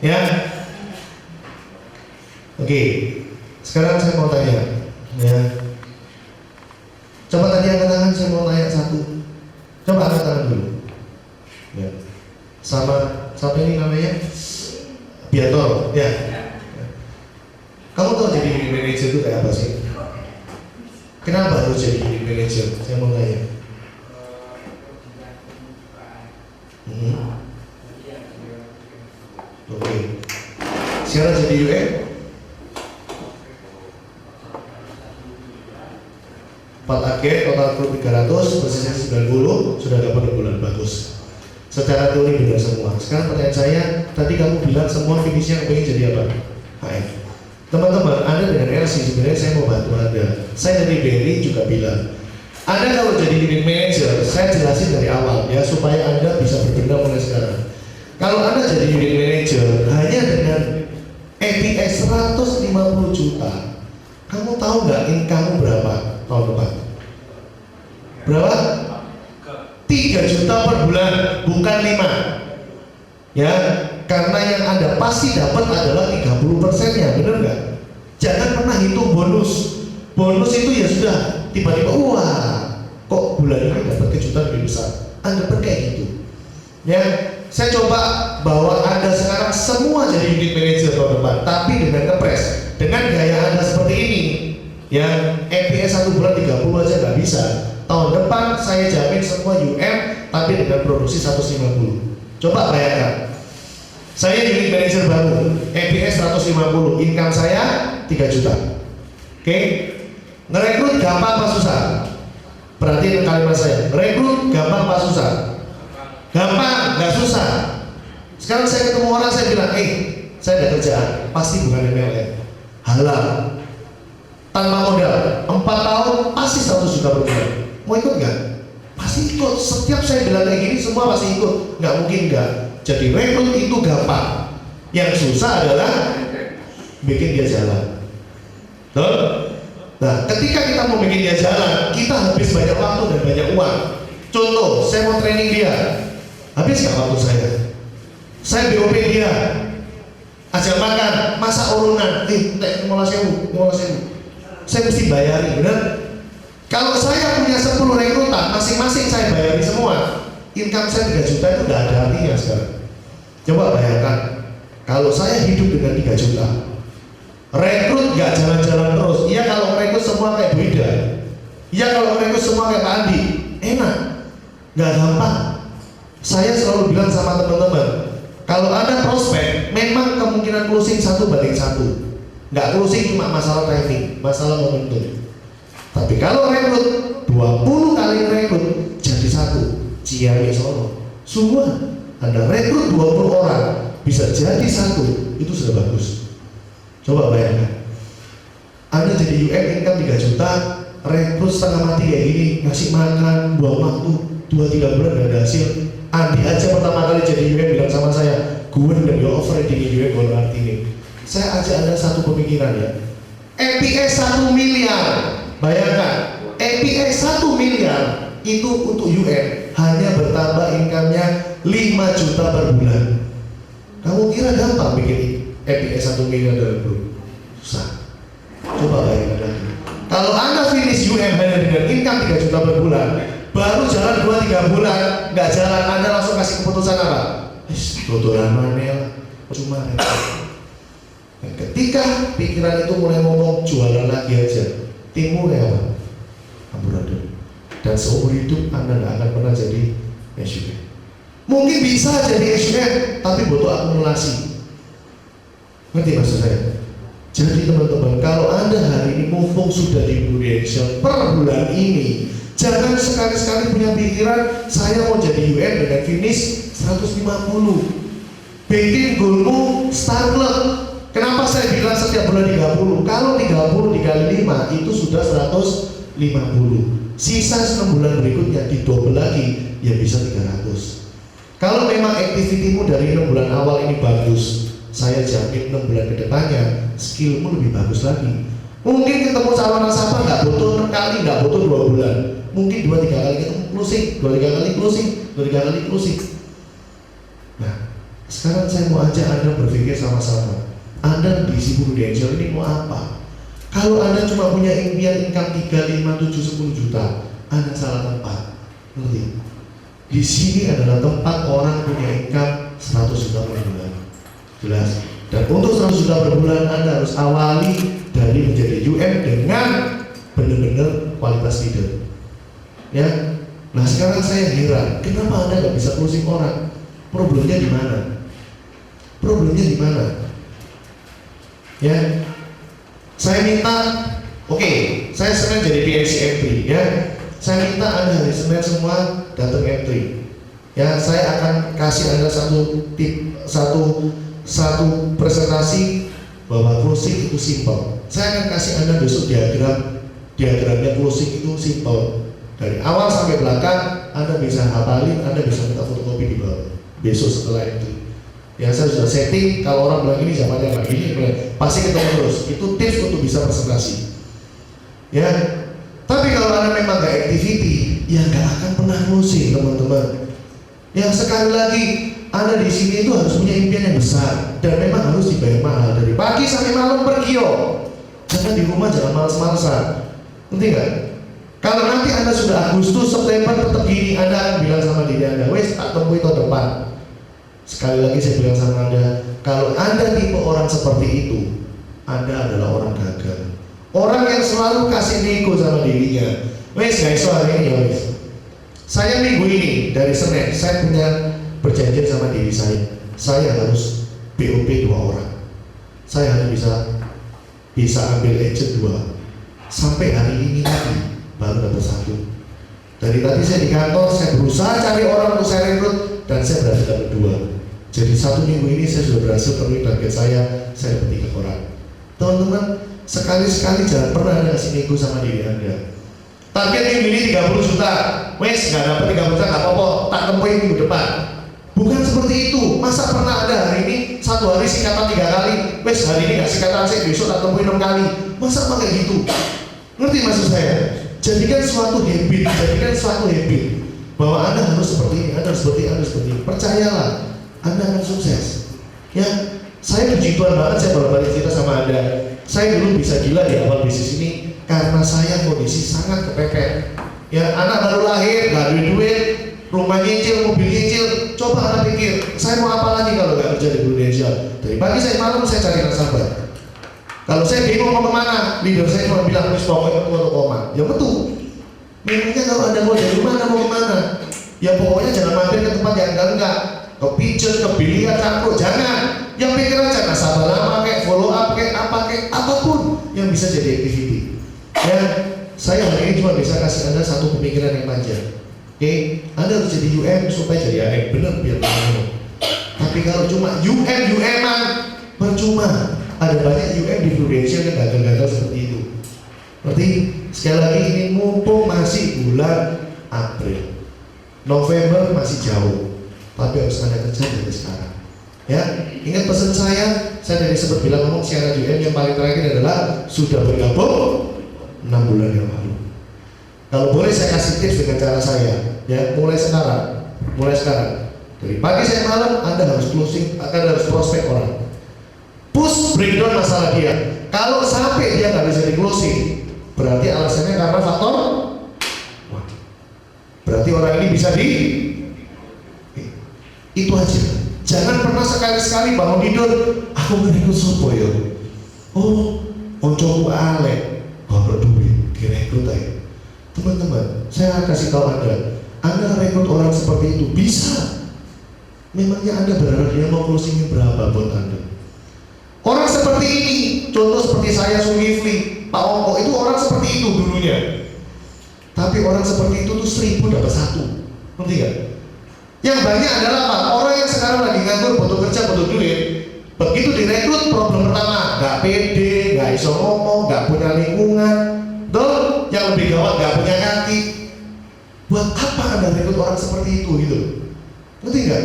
Ya. Oke. Sekarang saya mau tanya, ya. Coba tadi angkat tangan, saya mau tanya satu. Coba angkat tangan dulu. Ya. Sama ini namanya Biator, ya. Kamu tahu jadi unit manager itu kayak apa sih? Kenapa harus jadi unit manager? Saya mau tanya. Oke. Sekarang jadi UM 4 agen, total grup 300, persisnya 90, sudah dapat 6 bulan, bagus. Secara teori benar semua. Sekarang pertanyaan saya, tadi kamu bilang semua finishnya pengen jadi apa? HM. Teman-teman, Anda dengan LC sebenarnya saya mau bantu Anda. Saya dari BRI juga bilang, Anda kalau jadi unit manager, saya jelasin dari awal ya supaya Anda bisa berbenah mulai sekarang. Kalau Anda jadi unit manager hanya dengan EPS 150 juta, kamu tahu nggak income berapa tahun depan? Berapa? 3 juta per bulan, bukan 5. Ya, karena yang Anda pasti dapat adalah 30%-nya, benar nggak? Jangan pernah hitung bonus. Bonus itu ya sudah, tiba-tiba wah, kok bulan ini dapat kejutan lebih besar. Anda kayak gitu. Ya, saya coba bawa Anda sekarang semua jadi unit manager tahun depan, tapi dengan kepres, dengan gaya Anda seperti ini. Ya, EPS 1 bulan 30 aja nggak bisa. Tahun depan saya jamin semua UM, tapi dengan produksi 150. Coba bayangkan, saya unit manager baru, EPS 150, income saya 3 juta. Oke, ngerekrut gampang apa susah? Perhatiin kalimat saya, rekrut gampang apa susah? Gampang, nggak susah. Sekarang saya ketemu orang, saya bilang, saya ada kerjaan, pasti bukan MLM, halal, tanpa modal, 4 tahun pasti 100 juta per bulan. Mau ikut nggak? Pasti ikut. Setiap saya bilang kayak gini semua pasti ikut. Nggak mungkin nggak. Jadi rekrut itu gampang. Yang susah adalah bikin dia jalan. Betul? Nah, ketika kita mau bikin dia jalan, kita habis banyak waktu dan banyak uang. Contoh, saya mau training dia, habis nggak waktu saya? Saya BOP dia, ajak makan, masak urunan, ngolah sewu. Saya mesti bayari, benar? Kalau saya punya 10 rekrutan, masing-masing saya bayari semua, income saya 3 juta itu nggak ada artinya sekarang. Coba bayangkan, kalau saya hidup dengan 3 juta, rekrut nggak jalan-jalan terus. Iya kalau rekrut semua kayak Bu Ida, iya kalau rekrut semua kayak Pak Andi, enak, nggak gampang. Saya selalu bilang sama teman-teman, kalau ada prospek, memang kemungkinan closing 1/1. Nggak closing cuma masalah timing, masalah momentum. Tapi kalau rekrut 20 kali rekrut jadi 1, Ciawi Solo. Semua Anda rekrut 20 orang bisa jadi 1, itu sudah bagus. Coba bayangkan, Anda jadi UM income 3 juta, rekrut setengah mati kayak gini, ngasih makan, buang waktu 2-3 bulan gak ada hasil. Andi aja pertama kali jadi UM bilang sama saya, gue udah di offer di UM gue arti ini. Saya ajak Anda satu pemikiran ya, EPS 1 miliar. Bayangkan, EPS 1 miliar itu untuk UM hanya bertambah income-nya 5 juta per bulan. Kamu kira gampang bikin EPS 1 miliar dalam grup? Susah. Coba bayangkan lagi. Kalau Anda finish UM hanya dengan income 3 juta per bulan, baru jalan 2-3 bulan, nggak jalan, Anda langsung kasih keputusan apa? Dodolan manel, cuma dan ketika pikiran itu mulai ngomong jualan lagi aja, timur ya apa? Amburadul. Dan seumur hidup Anda nggak akan pernah jadi SUM. Mungkin bisa jadi SUM, tapi butuh akumulasi. Ngerti maksud saya? Jadi teman-teman, kalau Anda hari ini mumpung sudah di Prudential per bulan ini, jangan sekali-sekali punya pikiran saya mau jadi UM dengan finish 150. Bikin goalmu startlet. Kenapa saya bilang setiap bulan 30? Kalau 30 dikali 5 itu sudah 150. Sisa 6 bulan berikutnya didobel lagi, ya bisa 300. Kalau memang aktivitimu dari 6 bulan awal ini bagus, saya jamin 6 bulan ke depannya skillmu lebih bagus lagi. Mungkin ketemu calon nasabah nggak butuh 6 kali, nggak butuh 2 bulan. Mungkin 2-3 kali ketemu closing, 2-3 kali closing, 2-3 kali closing. Nah, Sekarang saya mau ajak Anda berpikir sama-sama. Anda di si Prudential ini mau apa? Kalau Anda cuma punya impian income 3, 5, 7, 10 juta, Anda salah tempat. Ngerti? Di sini adalah tempat orang punya income 100 juta per bulan. Jelas? Dan untuk 100 juta per bulan Anda harus awali dari menjadi UM dengan benar-benar kualitas leader. Ya. Nah sekarang saya heran, kenapa Anda nggak bisa closing orang? Problemnya di mana? Problemnya di mana? Ya, saya minta, oke, saya Senin jadi PNC M3, ya. Saya minta Anda hari Senin semua datang M3. Ya, saya akan kasih Anda satu tip, satu presentasi bahwa closing itu simple. Saya akan kasih Anda besok diagramnya closing itu simple. Dari awal sampai belakang Anda bisa hafalin, Anda bisa minta fotokopi di bawah. Besok setelah itu, ya saya sudah setting. Kalau orang bilang ini zamannya Pak ini, pasti ketemu terus. Itu tips untuk bisa presentasi. Ya, tapi kalau Anda memang nggak activity, ya nggak akan pernah closing, teman-teman. Ya sekali lagi, Anda di sini itu harus punya impian yang besar dan memang harus dibayar mahal dari pagi sampai malam pergi yo. Jangan di rumah, jangan malas-malasan. Ngerti nggak? Kalau nanti Anda sudah Agustus, September tetap gini, Anda akan bilang sama diri Anda, wes tak temui tahun depan. Sekali lagi saya bilang sama Anda, kalau Anda tipe orang seperti itu, Anda adalah orang gagal. Orang yang selalu kasih nego sama dirinya. Wes guys, hari ini ya wes. Saya minggu ini dari Senin, saya punya perjanjian sama diri saya harus BOP 2 orang. Saya harus bisa ambil agent 2. Sampai hari ini lagi baru dapat 1. Dari tadi saya di kantor, saya berusaha cari orang untuk saya rekrut dan saya berhasil dapat 2. Jadi 1 minggu ini saya sudah berhasil penuhi target saya dapat 3 orang. Teman-teman, sekali-sekali jangan pernah Anda kasih nego sama diri Anda. Target minggu ini 30 juta, wes nggak dapat 30 juta nggak apa-apa, tak temui minggu depan. Bukan seperti itu. Masa pernah ada hari ini 1 hari singkatan 3 kali, wes hari ini nggak singkatan saya besok tak temui 6 kali. Masa pakai gitu? Ngerti maksud saya? Jadikan suatu habit bahwa Anda harus seperti ini, Anda harus seperti ini, Anda harus seperti ini. Percayalah, Anda akan sukses. Ya, saya puji Tuhan banget, saya bolak-balik cerita sama Anda. Saya dulu bisa gila di awal bisnis ini karena saya kondisi sangat kepepet. Ya, anak baru lahir, nggak ada duit, rumah nyicil, mobil nyicil. Coba Anda pikir, saya mau apa lagi kalau nggak kerja di Prudential? Dari pagi saya malam saya cari nasabah. Kalau saya bingung mau kemana, leader saya cuma bilang, please pokoknya ke koma. Ya betul. Memangnya kalau Anda mau dari mana mau kemana? Ya pokoknya jangan mampir ke tempat yang enggak. Ke pijet, ke biliar, cangkruk, jangan. Yang pikir aja nasabah lama kayak follow up kayak apa kayak apapun yang bisa jadi activity. Ya, saya hari ini cuma bisa kasih Anda satu pemikiran yang panjang. Oke, Anda harus jadi UM supaya jadi AM, benar biar benar. Tapi kalau cuma UM-an percuma. Ada banyak UM di Prudential yang gagal-gagal seperti itu. Berarti sekali lagi ini mumpung masih bulan April, November masih jauh, tapi harus Anda kerja dari sekarang. Ya, ingat pesan saya tadi sempat bilang ngomong syarat UM yang paling terakhir adalah sudah bergabung 6 bulan yang lalu. Kalau boleh saya kasih tips dengan cara saya, ya mulai sekarang. Dari pagi sampai malam Anda harus closing, Anda harus prospek orang. Push breakdown masalah dia. Kalau sampai dia nggak bisa di closing, berarti alasannya karena faktor wah. Berarti orang ini bisa itu aja. Jangan pernah sekali-sekali bangun tidur aku ngerekrut sopo ya. Oh, koncoku alek, bapak duit direkrut aja. Teman-teman, saya kasih tahu Anda rekrut orang seperti itu bisa. Memangnya Anda berharap dia mau closingnya berapa buat Anda? Orang seperti ini, contoh seperti saya, Sulifli, Pak Ongko, itu orang seperti itu dulunya. Tapi orang seperti itu tuh 1000 dapat 1. Ngerti gak? Yang banyak adalah apa? Orang yang sekarang lagi nganggur, butuh kerja, butuh duit. Begitu direkrut, problem pertama, gak pede, gak iso ngomong, gak punya lingkungan. Tuh, yang lebih gawat, gak punya kaki. Buat apa Anda rekrut orang seperti itu gitu? Ngerti gak?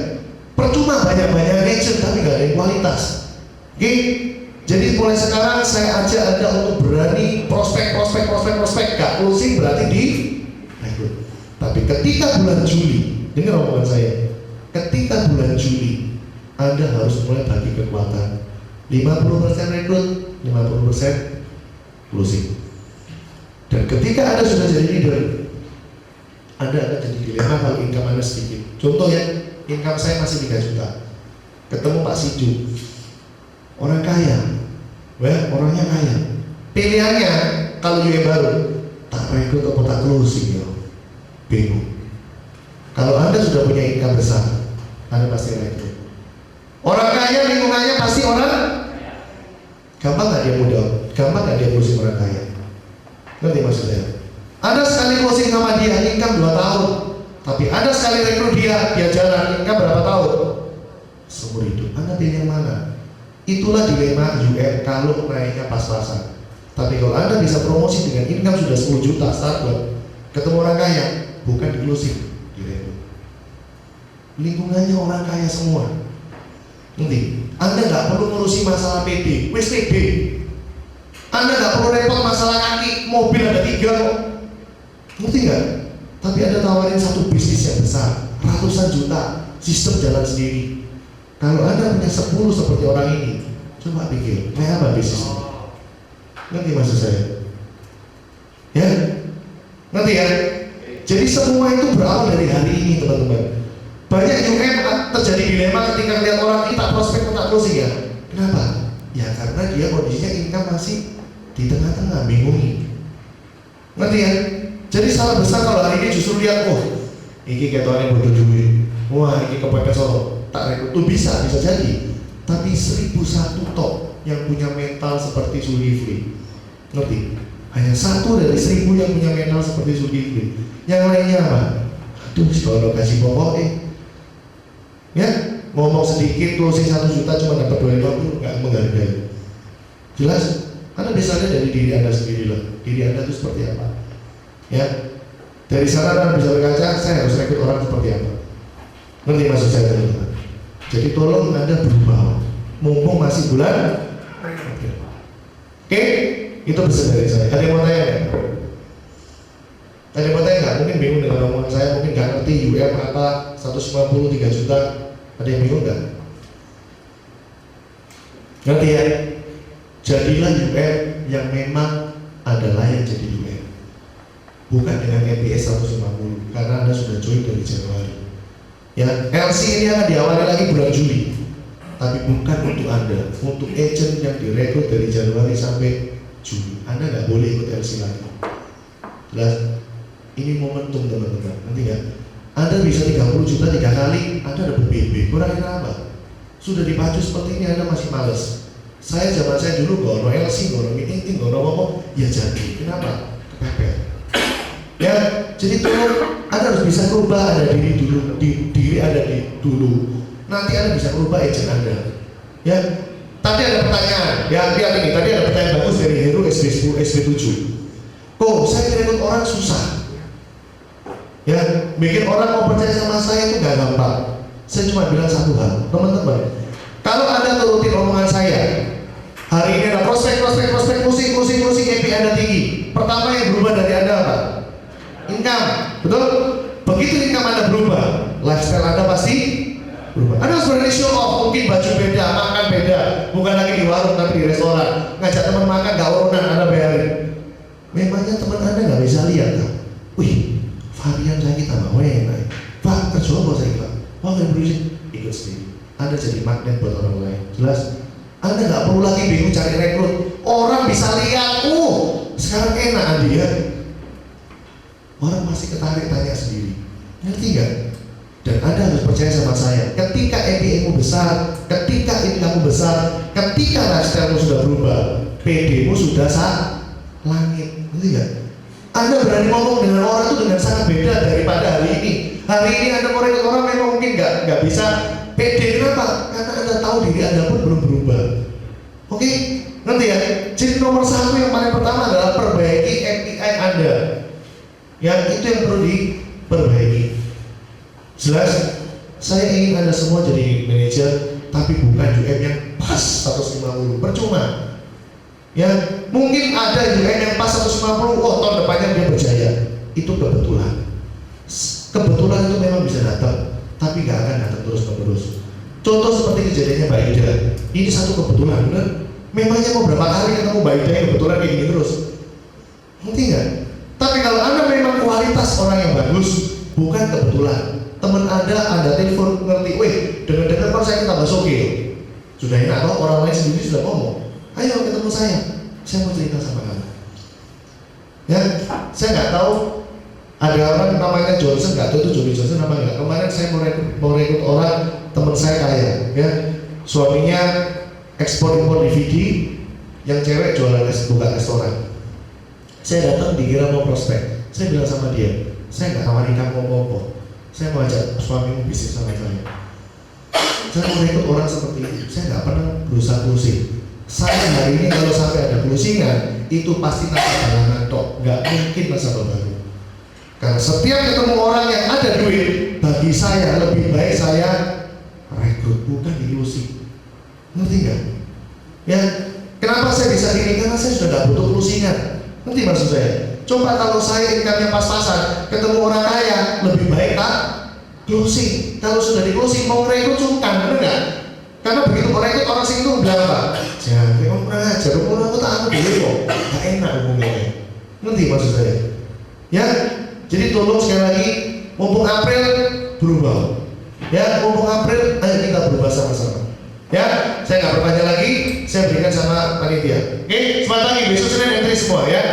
Percuma banyak-banyak agent tapi gak ada yang kualitas. Oke, jadi mulai sekarang saya ajak Anda untuk berani prospek, gak closing berarti di rekrut. Tapi ketika bulan Juli, dengar omongan saya, ketika bulan Juli Anda harus mulai bagi kekuatan. 50% rekrut, 50% closing. Dan ketika Anda sudah jadi leader, Anda akan jadi dilema kalau income Anda sedikit. Contoh ya, income saya masih 3 juta. Ketemu Pak Siju, orang kaya, orangnya kaya. Pilihannya kalau UM baru, tak rekrut atau tak closing ya, bingung. Kalau Anda sudah punya income besar, Anda pasti rekrut. Orang kaya lingkungannya pasti orang gampang nggak dia mudah, gampang nggak dia closing orang kaya. Ngerti maksud saya? Ada sekali closing sama dia, income 2 tahun. Tapi ada sekali rekrut dia jalan, income berapa tahun? Seumur hidup. Anda pilih yang mana? Itulah dilema UM kalau naiknya pas-pasan. Tapi kalau Anda bisa promosi dengan income sudah 10 juta start, ketemu orang kaya, bukan di closing, direkrut. Lingkungannya orang kaya semua. Nanti, Anda nggak perlu ngurusi masalah PD, wis PD. Anda nggak perlu repot masalah kaki, mobil ada 3 kok. Ngerti nggak? Tapi Anda tawarin satu bisnis yang besar, ratusan juta, sistem jalan sendiri. Kalau Anda punya 10 seperti orang ini, coba pikir, kayak apa bisnisnya? Ngerti maksud saya? Ya? Ngerti ya? Jadi semua itu berawal dari hari ini, teman-teman. Banyak UM terjadi dilema ketika lihat orang ini tak prospek tak closing ya. Kenapa? Ya karena dia kondisinya income masih di tengah-tengah, bingung. Ngerti ya? Jadi salah besar kalau hari ini justru lihat, oh, ini ketuanya butuh duit. Wah, ini kepepet solo, tak rekrut tuh bisa jadi. Tapi 1001 top yang punya mental seperti Zulkifli. Ngerti? Hanya 1 dari 1000 yang punya mental seperti Zulkifli. Yang lainnya apa? Aduh, kalau kasih pokok ya, ngomong sedikit closing 1 juta cuma dapat 250, nggak menghargai. Jelas? Anda bisa lihat dari diri Anda sendiri lah. Diri Anda itu seperti apa? Ya, dari sana Anda bisa berkaca, saya harus rekrut orang seperti apa. Ngerti maksud saya teman-teman? Jadi tolong Anda berubah, mumpung masih bulan. Oke, itu pesan dari saya. Ada yang mau tanya nggak? Ada yang mau tanya nggak? Mungkin bingung dengan omongan saya, mungkin nggak ngerti UM apa 150 3 juta. Ada yang bingung nggak? Ngerti ya? Jadilah UM yang memang adalah yang jadi UM, bukan dengan EPS 150, karena Anda sudah join dari Januari. Ya, LC ini akan diawali lagi bulan Juli, tapi bukan untuk Anda, untuk agent yang direkrut dari Januari sampai Juli. Anda nggak boleh ikut LC lagi. Jelas? Ini momentum teman-teman. Nanti ya, Anda bisa 30 juta 3 kali, Anda dapat BB. Kurang apa? Sudah dipacu seperti ini, Anda masih males. Saya zaman saya dulu gono LC, gono meeting, gono ngomong, ya jadi. Kenapa? Kepepet. Ya, jadi tolong Anda harus bisa berubah. Ada diri dulu, diri ada di dulu. Nanti Anda bisa berubah agent Anda. Ya, tadi ada pertanyaan. Ya, lihat ini. Tadi ada pertanyaan bagus dari Heru SB10, SB7. Kok saya direkrut orang susah? Ya, bikin orang mau percaya sama saya itu gak gampang. Saya cuma bilang satu hal, teman-teman. Kalau Anda turutin omongan saya, hari ini ada prospek, musik, KPI Anda tinggi. Pertama yang berubah dari Anda apa? Income, betul? Begitu income Anda berubah, lifestyle Anda pasti berubah. Anda harus berani show off, mungkin baju beda, makan beda, bukan lagi di warung tapi di restoran. Ngajak teman makan, gak urunan, Anda bayarin. Memangnya teman Anda gak bisa lihat kan? Wih, varian saya kita mau enak. Pak, kerja apa saya Pak? Wah, nggak berisik, ikut sendiri. Anda jadi magnet buat orang lain. Jelas? Anda nggak perlu lagi bingung cari rekrut. Orang bisa lihat, sekarang enak dia. Orang pasti ketarik tanya sendiri. Ngerti nggak? Dan Anda harus percaya sama saya. Ketika MBA-mu besar, ketika income-mu besar, ketika lifestyle-mu sudah berubah, PD-mu sudah langit. Ngerti nggak? Anda berani ngomong dengan orang itu dengan sangat beda daripada hari ini. Hari ini Anda mau rekrut orang memang mungkin nggak bisa pede. Kenapa? Karena Anda tahu diri Anda pun belum berubah. Oke, ngerti ya? Jadi nomor 1 yang paling pertama adalah perbaiki MPI Anda. Yang itu yang perlu diperbaiki. Jelas? Saya ingin Anda semua jadi manajer, tapi bukan UM yang pas 150. Percuma. Ya, mungkin ada UM yang pas 150, tahun depannya dia berjaya. Itu kebetulan. Kebetulan itu memang bisa datang, tapi gak akan datang terus-menerus. Contoh seperti kejadiannya Mbak Ida, ini satu kebetulan, bener? Memangnya mau berapa kali ketemu Mbak Ida yang kebetulan kayak gini terus? Ngerti nggak? Tapi kalau Anda memang kualitas orang yang bagus, bukan kebetulan. Teman Anda telepon ngerti, weh, dengar-dengar kalau saya kita bakso gitu. Sudah enak kok, orang lain sendiri sudah ngomong. Ayo ketemu saya mau cerita sama kamu. Ya, saya nggak tahu ada orang namanya Johnson, nggak tahu itu Johnny Johnson apa enggak. Kemarin saya mau rekrut orang, teman saya kaya, ya, suaminya ekspor impor DVD, yang cewek jualan buka restoran. Saya datang dikira mau prospek, saya bilang sama dia, saya nggak tawarin kamu apa-apa, saya mau ajak suamimu bisnis sama saya. Saya mau rekrut orang seperti itu, saya nggak pernah berusaha closing. Saya hari ini kalau sampai ada closingan, itu pasti nasabah tok, nggak mungkin nasabah baru. Karena setiap ketemu orang yang ada duit, bagi saya lebih baik saya rekrut, bukan di closing. Ngerti nggak? Ya, kenapa saya bisa gini? Karena saya sudah nggak butuh closingan. Ngerti maksud saya? Coba kalau saya income-nya pas-pasan, ketemu orang kaya, lebih baik tak closing. Kalau sudah di closing, mau rekrut sungkan, bener nggak? Karena begitu orang itu orang sing itu bilang apa? Jangan, kamu kurang ajar, aku tak aku dulu kok, nggak enak ngomongnya. Ngerti maksud saya? Ya, jadi tolong sekali lagi, mumpung April berubah. Ya, mumpung April, ayo kita berubah sama-sama. Ya, saya nggak bertanya lagi, saya berikan sama panitia. Oke, semangat lagi, besok Senin entry semua ya.